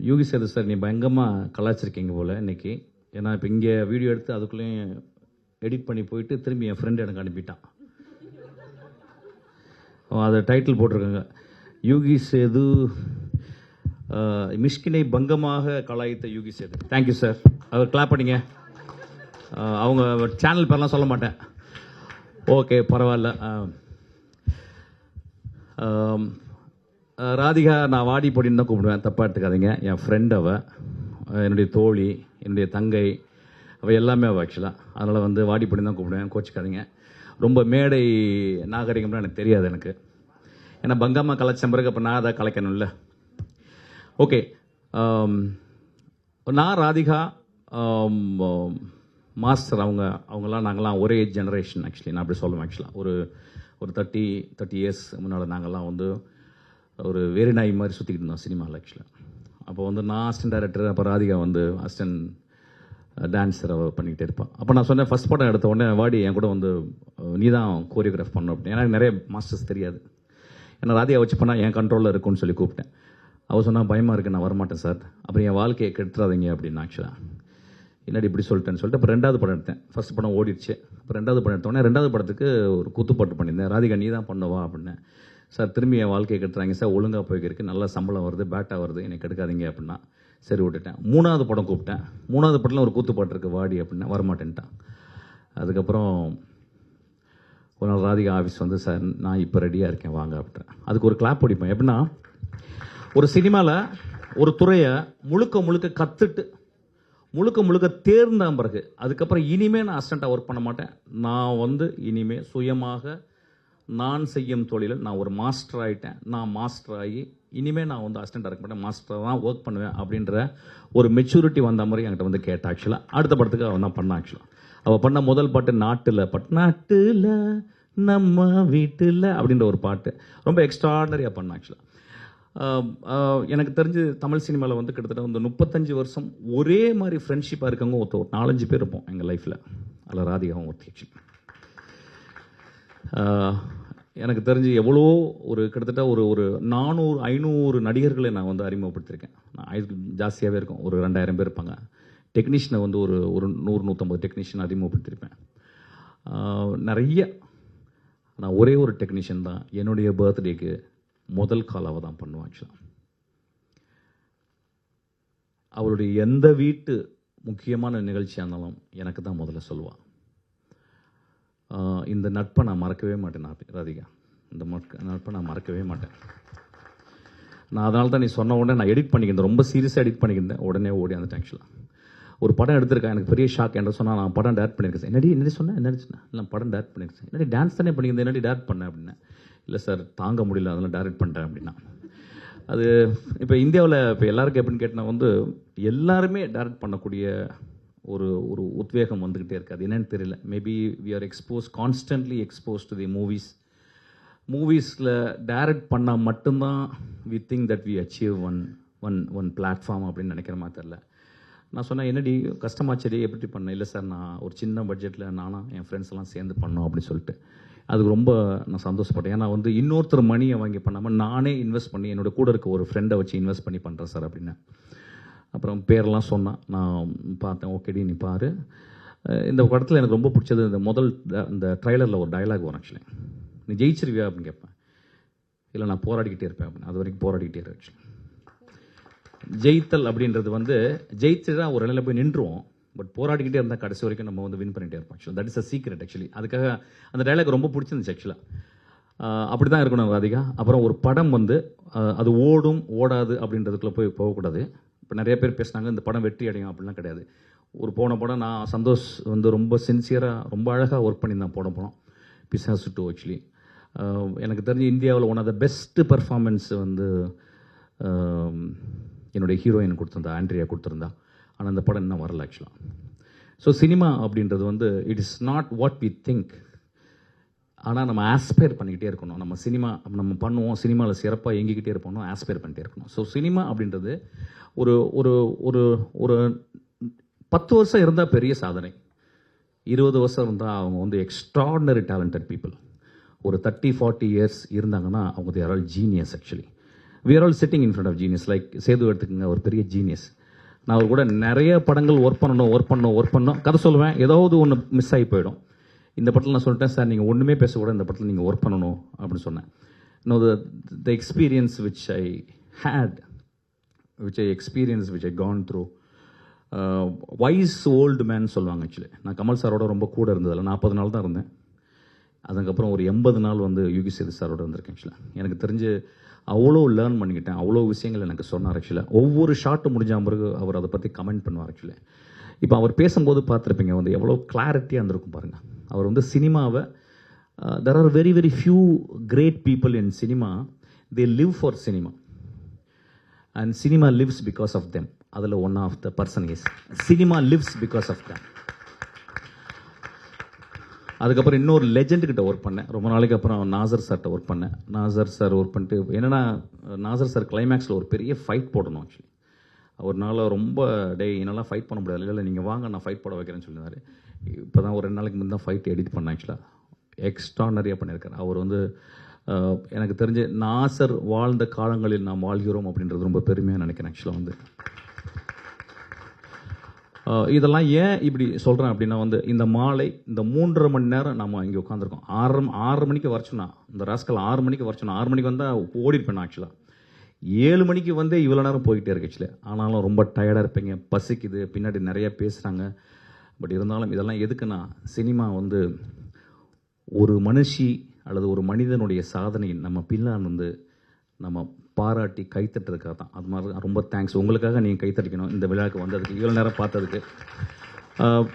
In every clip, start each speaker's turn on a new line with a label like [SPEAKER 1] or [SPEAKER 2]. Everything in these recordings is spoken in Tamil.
[SPEAKER 1] யோகி சேது சார், நீ பயங்கரமாக கலாச்சிருக்கீங்க போல் இன்னைக்கு. ஏன்னா இப்போ இங்கே வீடியோ எடுத்து அதுக்குள்ளேயும் எடிட் பண்ணி போயிட்டு திரும்பி என் ஃப்ரெண்டு எனக்கு அனுப்பிட்டான். அதை டைட்டில் போட்டிருக்காங்க, யோகி சேது மிஷ்கினை பங்கமாக கலாய்த்த யோகி சேது. Thank you sir. அவர் கிளாப் பண்ணிங்க. அவங்க சேனல் பேர்லாம் சொல்ல மாட்டேன். ஓகே, பரவாயில்ல. ராதிகா நான் வாடி பொடின்னு தான் கூப்பிடுவேன், தப்பாக எடுத்துக்காதீங்க. என் ஃப்ரெண்ட் அவள், என்னுடைய தோழி, என்னுடைய தங்கை, அவள் எல்லாமே அவள் ஆக்சுவலாக. அதனால் வந்து வாடி பொடின்னு தான் கூப்பிடுவேன், கோச்சிக்காதீங்க. ரொம்ப மேடை நாகரிகம்லாம் எனக்கு தெரியாது எனக்கு. ஏன்னா பங்கம்மா கலாச்சம் பிறகு அப்போ நான் அதை கலைக்கணும்ல. ஓகே, நான் ராதிகா மாஸ்டர் அவங்களாம் நாங்கள்லாம் ஒரே ஜெனரேஷன் ஆக்சுவலி. நான் அப்படி சொல்லுவேன் ஆக்சுவலாக. ஒரு 30 இயர்ஸ் முன்னால் நாங்கள்லாம் வந்து ஒரு வேறு நாய் மாதிரி சுற்றிக்கிட்டு இருந்தோம் சினிமாவில் ஆக்சுவலாக. அப்போ வந்து நான் அசிஸ்டன்ட் டைரக்டர், அப்போ ராதிகா வந்து அசிஸ்டன்ட் டான்ஸர் பண்ணிக்கிட்டே இருப்பான். அப்போ நான் சொன்னேன், ஃபஸ்ட் படம் எடுத்த உடனே வாடி என் கூட வந்து நீ தான் கோரியோகிராஃப் பண்ணணும் அப்படின்னு. எனக்கு நிறைய மாஸ்டர்ஸ் தெரியாது. ஏன்னா ராதிகா வச்சு பண்ணால் என் கண்ட்ரோலில் இருக்குன்னு சொல்லி கூப்பிட்டேன். அவள் சொன்னால் பயமாக இருக்குது, நான் வரமாட்டேன் சார், அப்புறம் என் வாழ்க்கையை கெடுத்துறாதீங்க அப்படின்னு. ஆக்சுவலாக என்னடி இப்படி சொல்லிட்டேன்னு சொல்லிட்டு அப்போ 2வது படம் எடுத்தேன். ஃபஸ்ட் படம் ஓடிடுச்சு. அப்போ 2வது படம் எடுத்தோடனே 2வது படத்துக்கு ஒரு குத்துப்பாட்டு பண்ணியிருந்தேன். ராதிகா நீ தான் பண்ணுவா அப்படின்னேன். சார் திரும்பி என் வாழ்க்கையை கெடுத்துறாங்க சார், ஒழுங்காக போய்க்கிருக்கு, நல்ல சம்பளம் வருது, பேட்டாக வருது, என்னை கெடுக்காதீங்க அப்படின்னா சரி விட்டுட்டேன். 3வது படம் கூப்பிட்டேன். 3வது படத்தில் ஒரு கூத்துப்பாட்டு இருக்குது வாடி அப்படின்னா வரமாட்டேன்ட்டான். அதுக்கப்புறம் ஒரு நாள் ராதிகா ஆஃபீஸ் வந்து, சார் நான் இப்போ ரெடியாக இருக்கேன் வாங்க அப்படின்றேன். அதுக்கு ஒரு கிளாப் பிடிப்பேன். எப்படின்னா, ஒரு சினிமாவில் ஒரு துறையை முழுக்க கற்றுட்டு முழுக்க தேர்ந்த பிறகு அதுக்கப்புறம் இனிமேல் நான் அசிஸ்டண்ட்டாக ஒர்க் பண்ண மாட்டேன். நான் வந்து இனிமேல் சுயமாக நான் செய்யும் தொழிலில் நான் ஒரு மாஸ்டர் ஆகிட்டேன். நான் மாஸ்டர் ஆகி இனிமேல் நான் வந்து அசிஸ்டண்ட்டாக இருக்க மாட்டேன், மாஸ்டராக தான் ஒர்க் பண்ணுவேன் அப்படின்ற ஒரு மெச்சூரிட்டி வந்த மாதிரி என்கிட்ட வந்து கேட்டேன். ஆக்சுவலாக அடுத்த படத்துக்கு அவன் தான் பண்ணான். ஆக்சுவலாக அவள் பண்ண முதல் பாட்டு நாட்டில் நம்ம வீட்டில் அப்படின்ற ஒரு பாட்டு ரொம்ப எக்ஸ்ட்ராடனரியாக பண்ணான். ஆக்சுவலாக எனக்கு தெரிஞ்சு தமிழ் சினிமாவில் வந்து கிட்டத்தட்ட வந்து 35 வருஷம் ஒரே மாதிரி ஃப்ரெண்ட்ஷிப்பாக இருக்கவங்க ஒரு 4-5 பேர் இருப்போம் எங்கள் லைஃப்பில். அதில் ராதிகாவும் ஒருத்தி. ஆக்சுவலி எனக்கு தெரிஞ்சு எவ்வளோ ஒரு கிட்டத்தட்ட ஒரு 400-500 நடிகர்களை நான் வந்து அறிமுகப்படுத்தியிருக்கேன். ஜாஸ்தியாகவே இருக்கும், ஒரு 2000 பேர் இருப்பாங்க. டெக்னீஷியனை வந்து ஒரு 100-150 டெக்னீஷியன் அறிமுகப்படுத்தியிருப்பேன். நிறைய. நான் ஒரே ஒரு டெக்னீஷியன் தான் என்னுடைய பர்த்டேக்கு முதல் கால் அவள் தான் பண்ணுவான். ஆக்சுவலாக அவளுடைய எந்த வீட்டு முக்கியமான நிகழ்ச்சியாக இருந்தாலும் எனக்கு தான் முதல்ல சொல்லுவாள். இந்த நட்பை நான் மறக்கவே மாட்டேன். ராதிகா, இந்த நட்பை நான் மறக்கவே மாட்டேன். நான் அதனால தான் நீ சொன்ன உடனே நான் எடிட் பண்ணிக்கிட்டேன், ரொம்ப சீரியஸாக எடிட் பண்ணிக்கிட்டேன். உடனே ஓடி வந்துட்டேன். ஆக்சுவலாக ஒரு படம் எடுத்திருக்கேன், எனக்கு பெரிய ஷாக். என்ன சொன்னால், நான் படம் டேரக்ட் பண்ணியிருக்கேன். என்னடி சொன்னேன், இல்லை படம் டேரக்ட் பண்ணியிருக்கேன். என்னடி டான்ஸ் தானே பண்ணியிருந்தேன், என்னடி டேரக்ட் பண்ணேன் அப்படின்னு. இல்லை சார் தாங்க முடியல, அதெல்லாம் டேரக்ட் பண்ணிட்டேன் அப்படின்னா. அது இப்போ இந்தியாவில் இப்போ எல்லாருக்கும் எப்படின்னு கேட்டால் வந்து எல்லாருமே டேரக்ட் பண்ணக்கூடிய ஒரு உத்வேகம் வந்துக்கிட்டே இருக்குது. அது என்னன்னு தெரியல. Maybe we are constantly expose to the மூவிஸில் டைரக்ட் பண்ணால் மட்டும்தான் we think that we achieve one platform அப்படின்னு நினைக்கிற மாதிரி தெரில. நான் சொன்னேன், என்னடி கஷ்டமாச்சடி எப்படி பண்ணேன். இல்லை சார், நான் ஒரு சின்ன பட்ஜெட்டில் நானும் என் ஃப்ரெண்ட்ஸ் எல்லாம் சேர்ந்து பண்ணோம் அப்படின்னு சொல்லிட்டு அதுக்கு ரொம்ப நான் சந்தோஷப்பட்டேன். ஏன்னா வந்து இன்னொருத்தர் மணியை வாங்கி பண்ணாமல் நானே இன்வெஸ்ட் பண்ணி என்னோட கூட இருக்க ஒரு ஃப்ரெண்டை வச்சு இன்வெஸ்ட் பண்ணி பண்ணுறேன் சார் அப்படின்னு. அப்புறம் பேரெல்லாம் சொன்னான். நான் பார்த்தேன், ஓகேடி நீ பாரு. இந்த படத்தில் எனக்கு ரொம்ப பிடிச்சது இந்த ட்ரைலரில் ஒரு டயலாக் வரும். ஆக்சுவலி, நீ ஜெயிச்சிருவியா அப்படின்னு கேட்பேன். இல்லை நான் போராடிக்கிட்டே இருப்பேன் அப்படின்னு. அது வரைக்கும் போராடிக்கிட்டே இருப்பேன். ஆக்சுவலி ஜெயித்தல் அப்படின்றது வந்து ஜெயிச்சுட்டா ஒரு நிலையில் போய் நின்றுவோம். பட் போராடிக்கிட்டே இருந்தால் கடைசி வரைக்கும் நம்ம வந்து வின் பண்ணிகிட்டே இருப்போம். Actually that is a secret. Actually அதுக்காக அந்த டைலாக் ரொம்ப பிடிச்சிருந்துச்சு. ஆக்சுவலாக அப்படி தான் இருக்கணும் ராதிகா. அப்புறம் ஒரு படம் வந்து அது ஓடும் ஓடாது அப்படின்றதுக்குள்ளே போகக்கூடாது. இப்போ நிறைய பேர் பேசினாங்க இந்த படம் வெற்றி அடையும் அப்படிலாம் கிடையாது. போன படம் நான் சந்தோஷ் வந்து ரொம்ப சின்சியராக ரொம்ப அழகாக ஒர்க் பண்ணி தான் போனோம் பிசாசு 2. ஆக்சுவலி எனக்கு தெரிஞ்சு இந்தியாவில் one of the best performance வந்து என்னுடைய ஹீரோயின் கொடுத்துருந்தா, ஆண்ட்ரியா கொடுத்துருந்தா. ஆனால் அந்த படம் இன்னும் வரல. ஆக்சுவலாக ஸோ சினிமா அப்படின்றது வந்து it is not what we think. ஆனால் நம்ம ஆஸ்பயர் பண்ணிக்கிட்டே இருக்கணும். நம்ம பண்ணுவோம், சினிமாவில் சிறப்பாக இயங்கிக்கிட்டே இருப்போம், ஆஸ்பயர் பண்ணிகிட்டே இருக்கணும். ஸோ சினிமா அப்படின்றது ஒரு ஒரு ஒரு ஒரு 10 வருஷம் இருந்தால் பெரிய சாதனை, 20 வருஷம் இருந்தால் அவங்க வந்து எக்ஸ்ட்ராடினரி டேலண்டட் பீப்புள். ஒரு 30-40 இயர்ஸ் இருந்தாங்கன்னா அவங்க there all genius. Actually we are all sitting in front of genius. Like Sethu எடுத்துக்கங்க, ஒரு பெரிய ஜீனியஸ். நான் அவர் கூட நிறைய படங்கள் ஒர்க் பண்ணணும், கதை சொல்லுவேன், ஏதாவது ஒன்று மிஸ் ஆகி போயிடும். இந்த படத்தில் நான் சொல்லிட்டேன், சார் நீங்கள் ஒன்றுமே பேசக்கூடாது, இந்த படத்தில் நீங்கள் ஒர்க் பண்ணணும் அப்படின்னு சொன்னேன். இன்னும் the experience which I had, which I gone through. Wise old man சொல்லுவாங்க. ஆக்சுவலி நான் கமல் சாரோட ரொம்ப கூட இருந்ததில்ல, 40 நாள் தான் இருந்தேன். அதுக்கப்புறம் ஒரு 80 நாள் வந்து யுகி சேது சாரோட இருந்திருக்கேன். ஆக்சுவலாக எனக்கு தெரிஞ்சு அவ்வளோ லேர்ன் பண்ணிக்கிட்டேன், அவ்வளோ விஷயங்கள் எனக்கு சொன்னார். ஆக்சுவலாக ஒவ்வொரு ஷாட்டு முடிஞ்ச பிறகு அவர் அதை பற்றி கமெண்ட் பண்ணுவார். ஆக்சுவலி இப்போ அவர் பேசும்போது பார்த்துருப்பீங்க வந்து எவ்வளோ கிளாரிட்டியாக இருந்திருக்கும் பாருங்கள். அவர் வந்து சினிமாவை there are very very few great people in cinema, they live for cinema and cinema lives because of them. அதில் one of the person is cinema lives because of them. அதுக்கப்புறம் இன்னொரு லெஜெண்டுக்கிட்ட ஒர்க் பண்ணேன். ரொம்ப நாளைக்கு அப்புறம் நாசர் சார்கிட்ட ஒர்க் பண்ணேன். நாசர் சார் ஒர்க் பண்ணிட்டு என்னென்னா, நாசர் சார் கிளைமேக்ஸில் ஒரு பெரிய ஃபைட் போடணும். ஆக்சுவலி அவர்னால ரொம்ப என்னால் ஃபைட் பண்ண முடியாது. இல்லை நீங்கள் வாங்க நான் ஃபைட் போட வைக்கிறேன்னு சொல்லியிருந்தாரு. இப்போ தான் ஒரு 2 நாளைக்கு முன்னாடி தான் ஃபைட் எடிட் பண்ணேன். ஆக்சுவலாக எக்ஸ்ட்ரானரியாக பண்ணியிருக்காரு. அவர் வந்து எனக்கு தெரிஞ்ச நாசர் வாழ்ந்த காலங்களில் நாம் வாழ்கிறோம் அப்படின்றது ரொம்ப பெருமையாக நினைக்கிறேன். ஆக்சுவலாக வந்து இதெல்லாம் ஏன் இப்படி சொல்கிறேன் அப்படின்னா வந்து இந்த மாலை இந்த 3.5 மணி நேரம் நம்ம இங்கே உட்காந்துருக்கோம். 6 மணிக்கு வரச்சோன்னா, இந்த ராஸ்கல் 6 மணிக்கு வரச்சோன்னா, 6 மணிக்கு வந்தால் ஓடிருப்பேன். ஆக்சுவலாக 7 மணிக்கு வந்து இவ்வளோ நேரம் போய்கிட்டே இருக்கு. ஆக்சுவலி ஆனாலும் ரொம்ப டயர்டாக இருப்பீங்க, பசிக்குது, பின்னாடி நிறைய பேசுகிறாங்க. பட் இருந்தாலும் இதெல்லாம் எதுக்குன்னா, சினிமா வந்து ஒரு மனுஷி அல்லது ஒரு மனிதனுடைய சாதனை நம்ம பின்னால் வந்து நம்ம பாராட்டி கைத்தட்டுறதுக்காக தான். அது மாதிரி ரொம்ப தேங்க்ஸ். உங்களுக்காக நீங்கள் கைத்தட்டிக்கணும் இந்த விழாவுக்கு வந்ததுக்கு, இவ்வளோ நேரம் பார்த்ததுக்கு.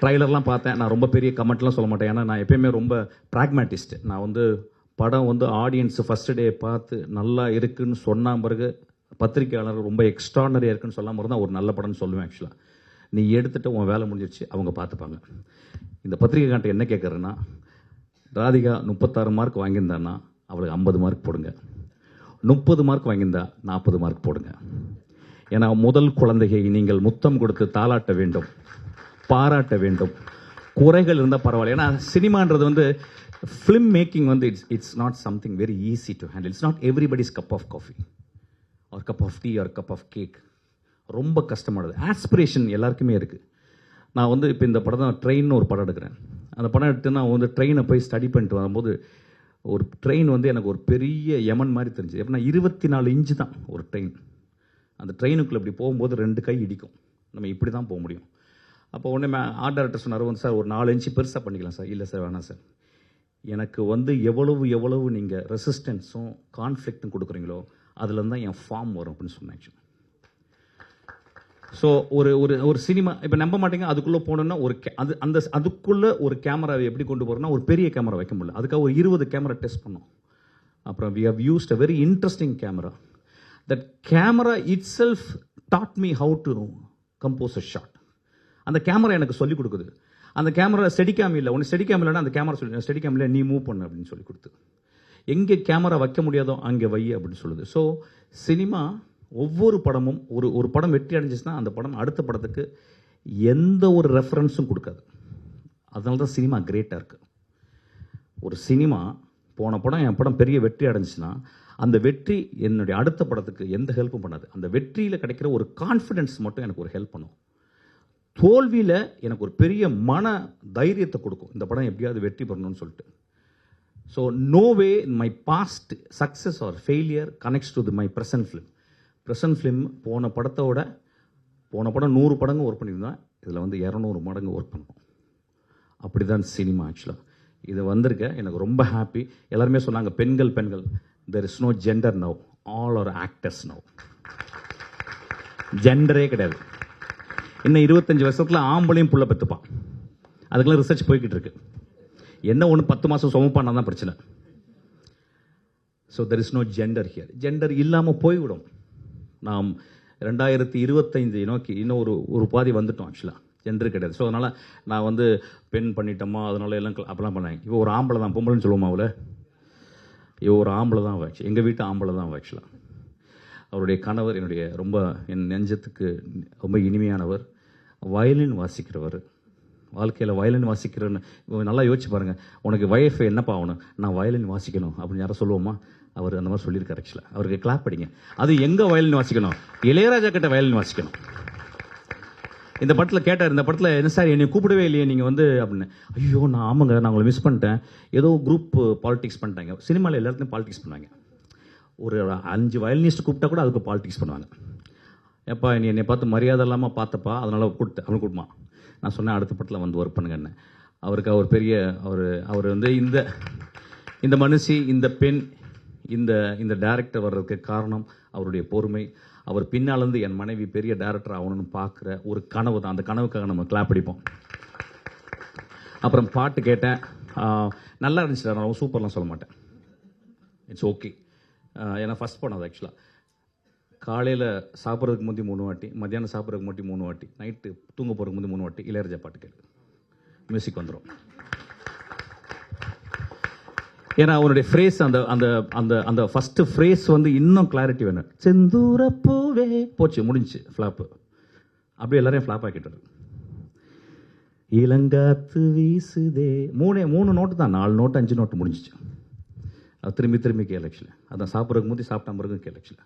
[SPEAKER 1] ட்ரைலர்லாம் பார்த்தேன். நான் ரொம்ப பெரிய கமெண்ட்லாம் சொல்ல மாட்டேன், ஏன்னா நான் எப்பயுமே ரொம்ப ப்ராக்மேட்டிஸ்ட். நான் வந்து படம் வந்து ஆடியன்ஸ் ஃபஸ்ட்டு டே பார்த்து நல்லா இருக்குன்னு சொன்ன பிறகு பத்திரிகையாளர் ரொம்ப எக்ஸ்ட்ரானரியாக இருக்குன்னு சொல்லாமல் இருந்தால் ஒரு நல்ல படம்னு சொல்லுவேன். ஆக்சுவலாக நீ எடுத்துகிட்டு உன் வேலை முடிஞ்சிருச்சு, அவங்க பார்த்துப்பாங்க. இந்த பத்திரிகைக்கார்ட்ட என்ன கேட்குறேன்னா, ராதிகா 36 மார்க் வாங்கியிருந்தான்னா அவளுக்கு 50 மார்க் போடுங்க, 30 மார்க் வாங்கியிருந்தா 40 மார்க் போடுங்க. ஏன்னா முதல் குழந்தையை நீங்கள் முத்தம் கொடுத்து தாளாட்ட வேண்டும், பாராட்ட வேண்டும். குறைகள் இருந்தால் பரவாயில்ல. ஏன்னா சினிமான்றது வந்து ஃபிலிம் மேக்கிங் வந்து it's not something very easy to handle. It's not everybody's cup of coffee or cup of tea or cup of cake. ரொம்ப கஷ்டமானது. ஆஸ்பிரேஷன் எல்லாருக்குமே இருக்குது. நான் வந்து இப்போ இந்த படம் தான் ட்ரெயின்னு ஒரு படம் எடுக்கிறேன். அந்த படம் எடுத்து நான் வந்து ட்ரெயினை போய் ஸ்டடி பண்ணிட்டு வரும்போது ஒரு ட்ரெயின் வந்து எனக்கு ஒரு பெரிய யமன் மாதிரி தெரிஞ்சு. எப்படின்னா 24 இன்ச்சு தான் ஒரு ட்ரெயின். அந்த ட்ரெயினுக்குள்ளே இப்படி போகும்போது 2 கை இடிக்கும். நம்ம இப்படி தான் போக முடியும். அப்போ உடனே ஆர்ட் டைரக்டர் சொன்னார், வந்து சார் ஒரு 4 இன்ச்சு பெருசாக பண்ணிக்கலாம் சார். இல்லை சார் வேணாம் சார், எனக்கு வந்து எவ்வளவு நீங்கள் ரெசிஸ்டன்ஸும் கான்ஃப்ளிக்ட்டும் கொடுக்குறீங்களோ அதுலேருந்து தான் என் ஃபார்ம் வரும் அப்படின்னு சொன்னேன். ஸோ ஒரு சினிமா இப்போ நம்ப மாட்டேங்க, அதுக்குள்ளே போனோன்னா அதுக்குள்ளே ஒரு கேமராவை எப்படி கொண்டு போகிறோன்னா ஒரு பெரிய கேமரா வைக்க முடியல. அதுக்காக ஒரு 20 கேமரா டெஸ்ட் பண்ணோம். அப்புறம் we have used a very interesting camera. That camera itself taught me how to compose a shot. அந்த கேமரா எனக்கு சொல்லிக் கொடுக்குது. அந்த கேமரா ஸ்டெடிகாம் இல்லை, ஒன்று ஸ்டெடிகாம் இல்லைன்னா அந்த கேமரா சொல்லி ஸ்டெடிகாம் இல்லை, நீ மூவ் பண்ணு அப்படின்னு சொல்லி கொடுத்து, எங்கே கேமரா வைக்க முடியாதோ அங்கே வை அப்படின்னு சொல்லுது. ஸோ சினிமா ஒவ்வொரு படமும் ஒரு படம் வெற்றி அடைஞ்சிச்சுன்னா அந்த படம் அடுத்த படத்துக்கு எந்த ஒரு ரெஃபரன்ஸும் கொடுக்காது. அதனால தான் சினிமா கிரேட்டாக இருக்குது. ஒரு சினிமா போன படம் என் படம் பெரிய வெற்றி அடைஞ்சிச்சுன்னா அந்த வெற்றி என்னுடைய அடுத்த படத்துக்கு எந்த ஹெல்ப்பும் பண்ணாது. அந்த வெற்றியில் கிடைக்கிற ஒரு கான்ஃபிடென்ஸ் மட்டும் எனக்கு ஒரு ஹெல்ப் பண்ணும். தோல்வியில் எனக்கு ஒரு பெரிய மன தைரியத்தை கொடுக்கும், இந்த படம் எப்படியாவது வெற்றி பெறணும்னு சொல்லிட்டு. So no way my past success or failure connects to my present film. Present film போன படம் 100 படங்கு ஒர்க் பண்ணியிருந்தேன், இதில் வந்து 200 மடங்கு ஒர்க் பண்ணுவோம். அப்படி தான் சினிமா. ஆக்சுவலாக இது வந்திருக்க எனக்கு ரொம்ப ஹாப்பி. எல்லாருமே சொன்னாங்க பெண்கள் there is no gender now, all are actors now. ஜெண்டரே கிடையாது. இன்னும் 25 வருஷத்தில் ஆம்பளையும் புள்ள பெற்றுப்பான். அதுக்கெல்லாம் ரிசர்ச் போய்கிட்டு இருக்கு. என்ன ஒன்று 10 மாதம் சுமப்பானா தான் பிரச்சனை. So there is no gender here. Gender இல்லாமல் போய்விடும். நாம் 2025 நோக்கி இன்னும் ஒரு பாதி வந்துட்டோம். ஆக்சுவலாக ஜெண்டர் கிடையாது. ஸோ அதனால் நான் வந்து பெண் பண்ணிட்டோமா அதனால எல்லாம் அப்பெல்லாம் பண்ணேன். இப்போ ஒரு ஆம்பளை தான், பொம்பளைன்னு சொல்லுவோமா அவளை, இவ ஒரு ஆம்பளை தான் ஆச்சு. எங்கள் வீட்டு ஆம்பளை தான் ஆக்சுவலாக. அவருடைய கணவர் என் நெஞ்சத்துக்கு ரொம்ப இனிமையானவர். வயலின் வாசிக்கிறவர். வாழ்க்கையில் வயலின் வாசிக்கிறன்னு நல்லா யோசிச்சு பாருங்கள். உனக்கு வயஃபை என்னப்பா ஆகணும், நான் வயலின் வாசிக்கணும் அப்படின்னு யாரும் சொல்லுவோமா? அவர் அந்த மாதிரி சொல்லியிருக்காரு. ஆக்சுவலாக அவருக்கு கிளாப் படிங்க. அது எங்கே வயலின் வாசிக்கணும்? இளையராஜா கிட்ட வயலின் வாசிக்கணும். இந்த படத்தில் கேட்டார், இந்த படத்தில் என்ன சார் என்னை கூப்பிடவே இல்லையே நீங்கள் வந்து அப்படின்னு. ஐயோ நான் ஆமாங்க, நான் உங்களை மிஸ் பண்ணிட்டேன். ஏதோ குரூப் பாலிடிக்ஸ் பண்ணிட்டாங்க. சினிமாவில் எல்லாத்துலையும் பாலிடிக்ஸ் பண்ணுவாங்க. ஒரு 5 வயலினிஸ்ட் கூப்பிட்டா கூட அதுக்கு பாலிடிக்ஸ் பண்ணுவாங்க. எப்பா நீ என்னை பார்த்து மரியாதை இல்லாமல் பார்த்தப்பா, அதனால் கூப்பிட்டு அவனு கூப்பிடுமா. நான் சொன்னேன் அடுத்த படத்தில் வந்து ஒர்க் பண்ணுங்கன்னு. அவருக்கு அவர் பெரிய அவர் வந்து இந்த மனுஷி, இந்த பெண், இந்த டைரக்டர் வர்றதுக்கு காரணம் அவருடைய பொறுமை. அவர் பின்னாலேருந்து என் மனைவி பெரிய டைரக்டர் ஆகணும்னு பார்க்குற ஒரு கனவு தான். அந்த கனவுக்காக நம்ம கிளாப் அடிப்போம். அப்புறம் பாட்டு கேட்டேன், நல்லா இருந்துச்சு. நான் சூப்பர்லாம் சொல்ல மாட்டேன், இட்ஸ் ஓகே. ஏன்னா ஃபஸ்ட் படம் அது. ஆக்சுவலாக காலையில் சாப்பிட்றதுக்கு முந்தி 3 வாட்டி, மத்தியானம் சாப்பிட்றதுக்கு முந்தி 3 வாட்டி, நைட்டு தூங்க போகிறதுக்கு முந்தி 3 வாட்டி இளையராஜா பாட்டு கேட்கு, மியூசிக் வந்துடும். ஏன்னா அவனுடைய ஃப்ரேஸ், அந்த அந்த அந்த அந்த ஃபஸ்ட்டு ஃப்ரேஸ் வந்து இன்னும் கிளாரிட்டி வேணும். செந்தூரப்பூவே போச்சு, முடிஞ்சு ஃப்ளாப்பு. அப்படியே எல்லாரையும் ஃப்ளாப் ஆக்கிட்டாரு. இளங்காத்து வீசுதே 3 நோட்டு தான், 4 நோட்டு 5 நோட்டு முடிஞ்சிச்சு. அது திரும்பி கேள். ஆக்சுவலி அதான் சாப்பிட்றதுக்கு முந்தி சாப்பிட்ட பிறகு கேள். Actually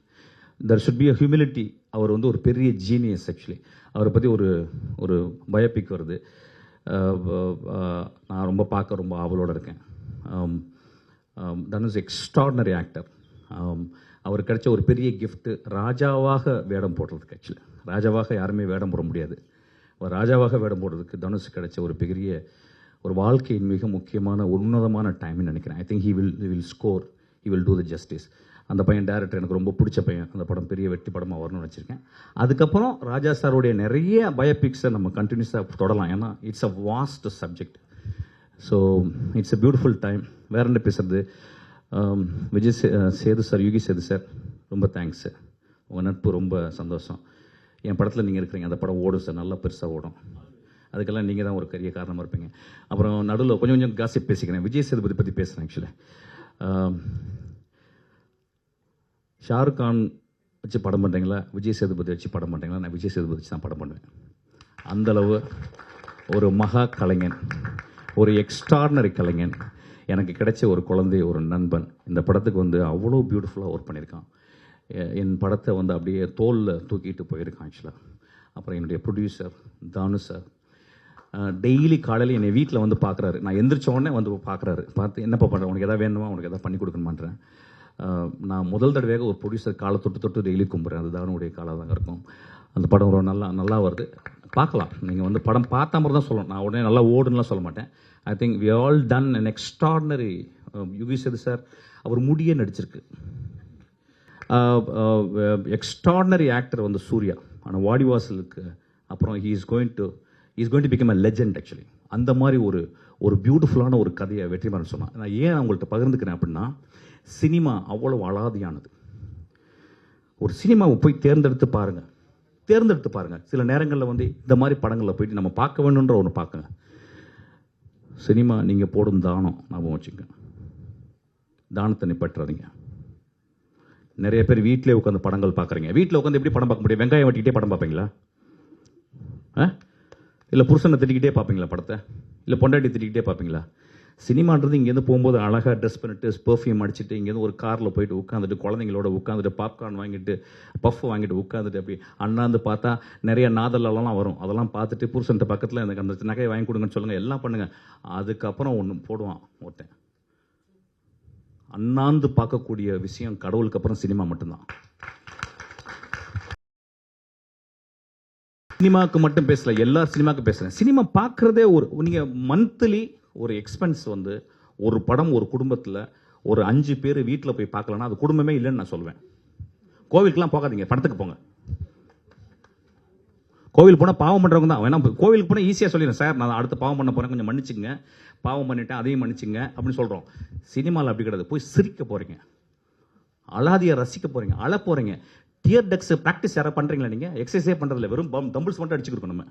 [SPEAKER 1] there should be a humility. அவர் வந்து ஒரு பெரிய ஜீனியஸ். ஆக்சுவலி அவரை பற்றி ஒரு பயோபிக் வருது. நான் ரொம்ப பார்க்க ரொம்ப ஆவலோடு இருக்கேன். Dhanush extraordinary actor. அவர் கிடைச்ச ஒரு பெரிய கிஃப்ட்டு ராஜாவாக வேடம் போடுறதுக்கு. ஆக்சுவலி ராஜாவாக யாருமே வேடம் போட முடியாது. அவர் ராஜாவாக வேடம் போடுறதுக்கு தனுஷ் கிடைச்ச ஒரு பெரிய ஒரு வாழ்க்கையின் மிக முக்கியமான உன்னதமான டைம்னு நினைக்கிறேன். I think he will score, he will do the justice. அந்த பையன் டைரக்டர் எனக்கு ரொம்ப பிடிச்ச பையன். அந்த படம் பெரிய வெற்றி படமாக வரணும்னு வச்சுருக்கேன். அதுக்கப்புறம் ராஜா சாருடைய நிறைய பயோபிக்ஸை நம்ம கண்டினியூஸாக தொடரலாம். ஏன்னா it's a vast subject. So it's a beautiful time. வேற என்ன பேசுறது? விஜய் சேது சார், யுகி சேது சார், ரொம்ப தேங்க்ஸ் சார். உங்கள் நட்பு ரொம்ப சந்தோஷம். என் படத்தில் நீங்கள் இருக்கிறீங்க, அந்த படம் ஓடும் சார், நல்லா பெருசாக ஓடும். அதுக்கெல்லாம் நீங்கள் தான் ஒரு பெரிய காரணமாக இருப்பீங்க. அப்புறம் நடுவில் கொஞ்சம் காசிப் பேசிக்கிறேன். விஜய் சேதுபதி பற்றி பேசுகிறேன். ஆக்சுவலி ஷாருக் கான் வச்சு படம் பண்ணுறீங்களா, விஜய் சேதுபதி வச்சு படம் பண்ணுறீங்களா? நான் விஜய் சேதுபதி வச்சு தான் படம் பண்ணுவேன். அந்தளவு ஒரு மகா கலைஞன், ஒரு எக்ஸ்ட்ராடினரி கலைஞன். எனக்கு கிடைச்ச ஒரு குழந்தை, ஒரு நண்பன். இந்த படத்துக்கு வந்து அவ்வளோ பியூட்டிஃபுல்லாக ஒர்க் பண்ணியிருக்கான். என் படத்தை வந்து அப்படியே தோளில் தூக்கிட்டு போயிருக்கான். ஆக்சுவலாக அப்புறம் என்னுடைய ப்ரொடியூசர் தானு சார் டெய்லி காலையில் என்னை வீட்டில் வந்து பார்க்குறாரு. நான் எந்திரிச்ச உடனே வந்து பார்க்குறாரு. பார்த்து என்னப்பா பண்ணுறேன், உனக்கு எதாவது வேணுமா, உனக்கு எதாவது பண்ணி கொடுக்கணுமான்றேன். நான் முதல் தடவையாக ஒரு ப்ரொடியூசர் காலை தொட்டு டெய்லி கும்பிட்றேன். அது தானுடைய காலாக தாங்க இருக்கும். அந்த படம் ரொம்ப நல்லா வருது, பார்க்கலாம். நீங்கள் வந்து படம் பார்த்த மாதிரி தான் சொல்லணும். நான் உடனே நல்லா ஓடுன்னுலாம் சொல்ல மாட்டேன். I think we all done an extraordinary. Yogi Sethu sir அவர் முடியே நடிச்சிருக்கு. எக்ஸ்ட்ராடினரி ஆக்டர் வந்து சூர்யா. ஆனால் வாடிவாசலுக்கு அப்புறம் he is going to become a legend. Actually அந்த மாதிரி ஒரு பியூட்டிஃபுல்லான ஒரு கதையை வெற்றிமாறன் சொன்னான். நான் ஏன் அவங்கள்ட்ட பகிர்ந்துக்கிறேன் அப்படின்னா, சினிமா அவ்வளோ அலாதியானது. ஒரு சினிமாவை போய் தேர்ந்தெடுத்து பாருங்கள். சில நேரங்களில் வந்து இந்த மாதிரி படங்களில் போயிட்டு நம்ம பார்க்க வேணுன்ற ஒன்று பார்க்குங்க. சினிமா நீங்கள் போடும் தானம் ஞாபகம் வச்சுங்க. தானத்தை நிப்பற்றாதீங்க. நிறைய பேர் வீட்டிலே உட்காந்து படங்கள் பார்க்குறீங்க. வீட்டில் உட்காந்து எப்படி படம் பார்க்க முடியும்? வெங்காயம் வெட்டிக்கிட்டே படம் பார்ப்பீங்களா? இல்லை புருஷனை திட்டிக்கிட்டே பார்ப்பீங்களா படத்தை? இல்லை பொண்டாட்டி திட்டிக்கிட்டே பார்ப்பீங்களா? சினிமான்றது இங்கேருந்து போகும்போது அழகாக ட்ரெஸ் பண்ணிட்டு பெர்ஃப்யூம் அடிச்சுட்டு இங்கேருந்து ஒரு காரில் போயிட்டு உட்காந்துட்டு குழந்தைங்களோட உட்காந்துட்டு பாப்கார்ன் வாங்கிட்டு பஃப் வாங்கிட்டு உட்காந்துட்டு அப்படி அண்ணாந்து பார்த்தா நிறைய நாதல்லாம் வரும். அதெல்லாம் பார்த்துட்டு புருஷன்ட்ட பக்கத்தில் எனக்கு அந்த நகையை வாங்கி கொடுங்கன்னு சொல்லுங்கள், எல்லாம் பண்ணுங்கள். அதுக்கப்புறம் ஒன்று போடுவான் ஒருத்தன். அண்ணாந்து பார்க்கக்கூடிய விஷயம் கடவுளுக்கு அப்புறம் சினிமா மட்டும்தான். சினிமாவுக்கு மட்டும் பேசல, எல்லா சினிமாவுக்கும் பேசுகிறேன். சினிமா பார்க்குறதே நீங்கள் மந்த்லி ஒரு எக்ஸ்பென்ஸ் வந்து ஒரு படம் ஒரு குடும்பத்தில் ஒரு 5 பேர் வீட்டில் போய் பார்க்கலன்னா அது குடும்பமே இல்லைன்னு நான் சொல்லுவேன். கோவிலுக்குலாம் போகாதீங்க, படத்துக்கு போங்க. கோவில் போனால் பாவம் பண்ணுறவங்க தான் வேணா. கோவிலுக்கு போனால் ஈஸியாக சொல்லிடுறேன், சார் நான் அடுத்த பாவம் பண்ண போகிறேன், கொஞ்சம் மன்னிச்சுங்க, பாவம் பண்ணிட்டேன் அதையும் மன்னிச்சுங்க அப்படின்னு சொல்கிறோம். சினிமாவில் அப்படி கிடையாது. போய் சிரிக்க போகிறீங்க, அலாதியை ரசிக்க போகிறீங்க, அழ போகிறீங்க. டியர் டெக்ஸ் ப்ராக்டிஸ் யாராவது பண்ணுறீங்களா? நீங்கள் எக்ஸசைஸே பண்ணுறதில்ல, வெறும் தம்பிள்ஸ் மட்டும் அடிச்சுக்கிருக்கோம். நம்ம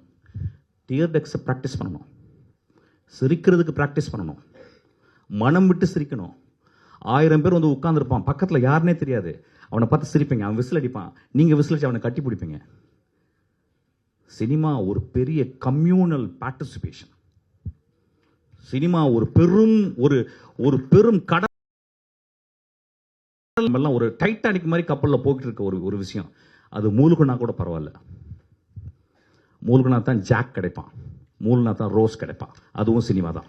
[SPEAKER 1] டியர் டெக்ஸை ப்ராக்டிஸ் பண்ணணும், சிரிக்கிறதுக்கு ப்ராக்டிஸ் பண்ணணும், மனம் விட்டு சிரிக்கணும். 1000 பேர் வந்து உட்காந்துருப்பான், பக்கத்தில் யாருன்னே தெரியாது, அவனை பார்த்து சிரிப்பீங்க, அவன் விசில் அடிப்பான், நீங்கள் விசில் அடிச்சு அவனை கட்டி பிடிப்பீங்க. சினிமா ஒரு பெரிய கம்யூனல் பார்ட்டிசிபேஷன். சினிமா ஒரு பெரும் எல்லாம் ஒரு டைட்டானிக் மாதிரி கப்பலில் போயிட்டு இருக்க ஒரு விஷயம். அது மூழ்குனா கூட பரவாயில்ல. மூழ்குனா தான் ஜாக் கிடைப்பான், மூழ்குனா தான் ரோஸ் கிடைப்பான். அதுவும் சினிமா தான்.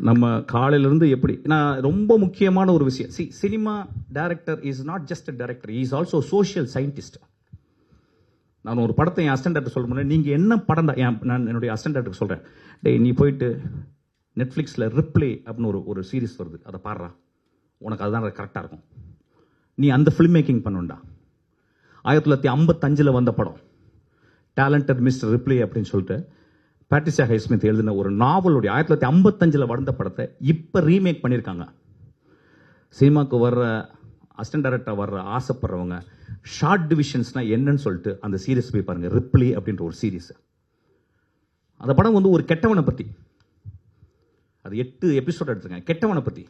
[SPEAKER 1] நம்ம காலையிலிருந்து எப்படி நான் ரொம்ப முக்கியமான ஒரு விஷயம். Cinema director is not just a director, is also social scientist. நான் ஒரு படத்தை என் அசிஸ்டன்ட் டைரக்டர் சொல்ல முடியும், நீங்கள் என்ன படம் தான் நான் என்னுடைய அசிஸ்டன்ட் டைரக்டர் சொல்கிறேன், டேய் நீ போயிட்டு நெட்ஃப்ளிக்ஸில் ரிப்ளே அப்படின்னு ஒரு சீரிஸ் வருது, அதை பாடுறா, உனக்கு அதுதான் கரெக்டாக இருக்கும். நீ அந்த ஃபில்ம் மேக்கிங் பண்ணுண்டா. 1955 வந்த படம் டேலண்டட் மிஸ்டர் ரிப்ளே அப்படின்னு சொல்லிட்டு பேட்ரிசியா ஹைஸ்மித் எழுதின ஒரு நாவலுடைய 1955 வந்த படத்தை இப்போ ரீமேக் பண்ணியிருக்காங்க. சினிமாவுக்கு வர்ற அசிஸ்டன்ட் டைரக்டர் வர்ற ஆசைப்படுறவங்க ஷார்ட் டிவிஷன்ஸ்னா என்னன்னு சொல்லிட்டு அந்த சீரிஸ் போய் பாருங்க. ரிப்ளே அப்படின்ற ஒரு சீரிஸ். அந்த படம் வந்து ஒரு கெட்டவனை பற்றி, அது 8 எபிசோட் எடுத்துருக்காங்க. கெட்டவனை பற்றி,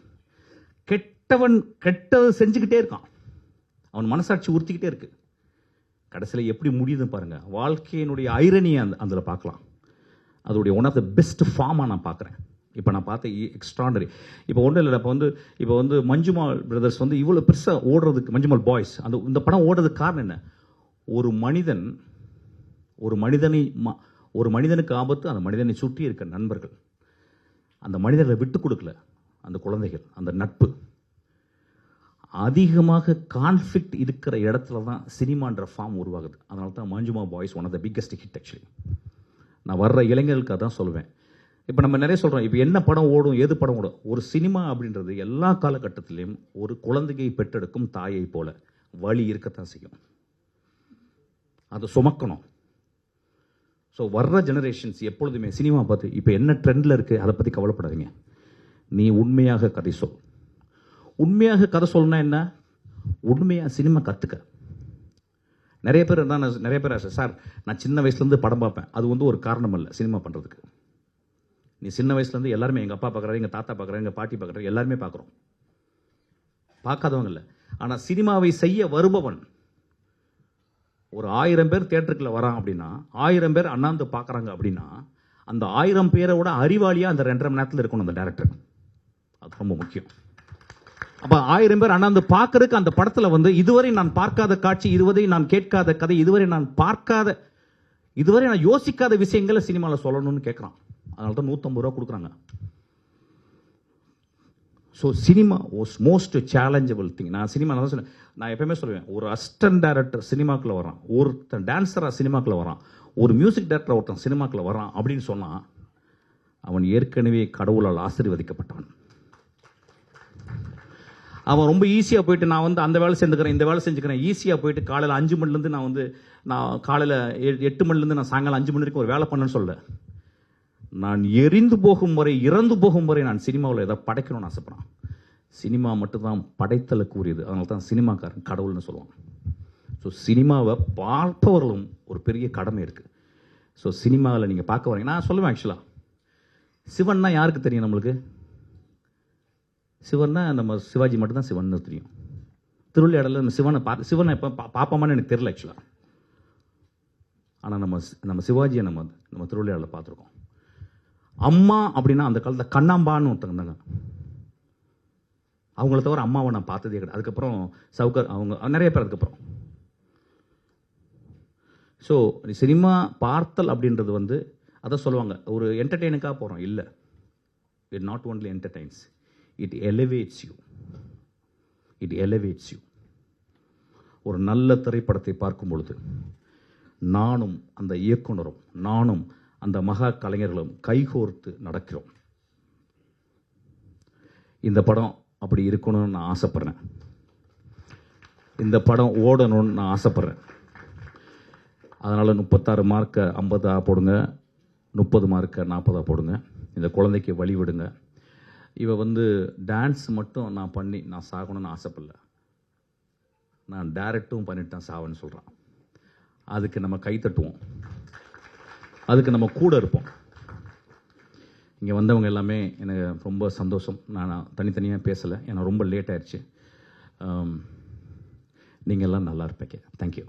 [SPEAKER 1] கெட்டவன் கெட்டது செஞ்சுக்கிட்டே இருக்கான், அவன் மனசாட்சி உறுத்திக்கிட்டே இருக்கு. கடைசியில் எப்படி முடியுதுன்னு பாருங்க. வாழ்க்கையினுடைய ஐரணியை அதில் பார்க்கலாம். அதோடைய ஒன் ஆஃப் த பெஸ்ட் ஃபார்மாக நான் பார்க்குறேன். இப்போ நான் பார்த்த எக்ஸ்ட்ராடனரி. இப்போ ஒன்றும் இல்லை, இப்போ வந்து மஞ்சுமால் பிரதர்ஸ் வந்து இவ்வளோ பெருசாக ஓடுறதுக்கு, மஞ்சுமால் பாய்ஸ் இந்த படம் ஓடுறதுக்கு காரணம் என்ன? ஒரு மனிதனுக்கு ஆபத்து, அந்த மனிதனை சுற்றி இருக்க நண்பர்கள், அந்த மனிதர்களை விட்டு கொடுக்கல அந்த குழந்தைகள், அந்த நட்பு. அதிகமாக கான்ஃப்ளிக்ட் இருக்கிற இடத்துல தான் சினிமான்ற ஃபார்ம் உருவாகுது. அதனால தான் Manjummel boys one of the biggest hit. Actually நான் வர்ற இளைஞர்களுக்கு அதான் சொல்லுவேன். இப்போ நம்ம நிறைய சொல்கிறோம், இப்போ என்ன படம் ஓடும், எது படம் ஓடும். ஒரு சினிமா அப்படின்றது எல்லா காலகட்டத்திலையும் ஒரு குழந்தையை பெற்றெடுக்கும் தாயை போல வழி இருக்கத்தான் செய்யும். அதை சுமக்கணும். ஸோ வர்ற ஜெனரேஷன்ஸ் எப்பொழுதுமே சினிமா பார்த்து இப்போ என்ன ட்ரெண்டில் இருக்குது அதை பற்றி கவலைப்படாதீங்க. நீ உண்மையாக கதை சொல். உண்மையாக கதை சொல்லணும்னா என்ன? உண்மையாக சினிமா கற்றுக்க. நிறைய பேர் சார் நான் சின்ன வயசுலேருந்து படம் பார்ப்பேன், அது வந்து ஒரு காரணம் இல்லை சினிமா பண்ணுறதுக்கு. நீ சின்ன வயசுலேருந்து எல்லாருமே, எங்கள் அப்பா பார்க்குறாரு, எங்கள் தாத்தா பார்க்குறாரு, எங்கள் பாட்டி பார்க்குறாரு, எல்லாருமே பார்க்குறோம், பார்க்காதவங்க இல்லை. ஆனால் சினிமாவை செய்ய வருபவன் ஒரு 1000 பேர் தியேட்டருக்குள்ள வரான் அப்படின்னா, 1000 பேர் அண்ணாந்து பார்க்குறாங்க அப்படின்னா, அந்த 1000 பேரோட அறிவாளியாக அந்த 2.5 மணி நேரத்தில் இருக்கணும் அந்த டேரக்டர். அது ரொம்ப முக்கியம். அப்போ 1000 பேர் அண்ணாந்து பார்க்கறதுக்கு அந்த படத்தில் வந்து இதுவரை நான் பார்க்காத காட்சி, இதுவரை நான் கேட்காத கதை, இதுவரை நான் யோசிக்காத விஷயங்களை சினிமாவில் சொல்லணும்னு கேட்குறான். அதனால தான் 150 ரூபா கொடுக்குறாங்க. So cinema was most challengeable thing. நான் எப்பயுமே சொல்லுவேன், ஒரு அசிஸ்டன்ட் டைரக்டர் சினிமாக்குள்ள வரான், ஒருத்தன் டான்ஸராக சினிமாக்குள்ள வரான், ஒரு மியூசிக் டைரக்டர் ஒருத்தன் சினிமாக்குள்ள வரான் அப்படின்னு சொன்னால் அவன் ஏற்கனவே கடவுளால் ஆசீர்வதிக்கப்பட்டவன். அவன் ரொம்ப ஈஸியாக போயிட்டு நான் வந்து அந்த வேலை செஞ்சுக்கிறேன், இந்த வேலை செஞ்சுக்கிறேன், ஈஸியாக போயிட்டு காலையில் 5 மணிலேருந்து நான் காலையில் 8 மணிலேருந்து நான் சாயங்காலம் 5 மணி வரைக்கும் ஒரு வேலை பண்ணேன்னு சொல்ல. நான் எரிந்து போகும் வரை, இறந்து போகும் வரை நான் சினிமாவில் எதை படைக்கணும்னு ஆசைப்படுறேன். சினிமா மட்டும்தான் படைத்தலுக்கு உரியது. அதனால தான் சினிமாக்காரன் கடவுள்னு சொல்லுவாங்க. ஸோ சினிமாவை பார்ப்பவர்களும் ஒரு பெரிய கடமை இருக்குது. ஸோ சினிமாவில் நீங்கள் பார்க்க வரீங்க, நான் சொல்லுவேன் ஆக்சுவலாக சிவன்னா யாருக்கு தெரியும்? நம்மளுக்கு சிவன்னா நம்ம சிவாஜி மட்டும்தான் சிவன் தெரியும். திருவிளையாடல நம்ம சிவனை எப்போ பார்ப்போமான்னு எனக்கு தெரியல ஆக்சுவலாக. ஆனால் நம்ம சிவாஜியை நம்ம திருவிளையாடல பார்த்துருக்கோம். அம்மா அப்படின்னா அந்த காலத்தில் கண்ணாம்பான்னு ஒருத்தங்க இருந்தாங்க. அவங்கள தவிர அம்மாவை நான் பார்த்ததே கிடையாது. அதுக்கப்புறம் சவுக்கர், அவங்க நிறைய பேர் அதுக்கப்புறம். ஸோ சினிமா பார்த்தல் அப்படின்றது வந்து அதை சொல்லுவாங்க, ஒரு என்டர்டெயினுக்காக போகிறோம் இல்லை. It not only entertains, it elevates you. ஒரு நல்ல திரைப்படத்தை பார்க்கும் பொழுது நானும் அந்த இயக்குனரும், நானும் அந்த மகா கலைஞர்களும் கைகோர்த்து நடக்கிறோம். இந்த படம் அப்படி இருக்கணும்னு நான் ஆசைப்படுறேன். இந்த படம் ஓடணும்னு நான் ஆசைப்படுறேன். அதனால் 36 மார்க்கை 50 போடுங்க, 30 மார்க்கை 40 போடுங்க. இந்த குழந்தைக்கு வழி விடுங்க. இவ வந்து டான்ஸ் மட்டும் நான் சாகணும்னு ஆசைப்படல, நான் டைரக்டும் பண்ணிட்டு தான் சாவன்னு சொல்கிறான். அதுக்கு நம்ம கை தட்டுவோம், அதுக்கு நம்ம கூட இருப்போம். இங்கே வந்தவங்க எல்லாமே எனக்கு ரொம்ப சந்தோஷம். நான் தனித்தனியாக பேசலை, ஏன்னா ரொம்ப லேட் ஆயிடுச்சு. நீங்கள் எல்லாம் நல்லா இருப்பீங்க. தேங்க்யூ.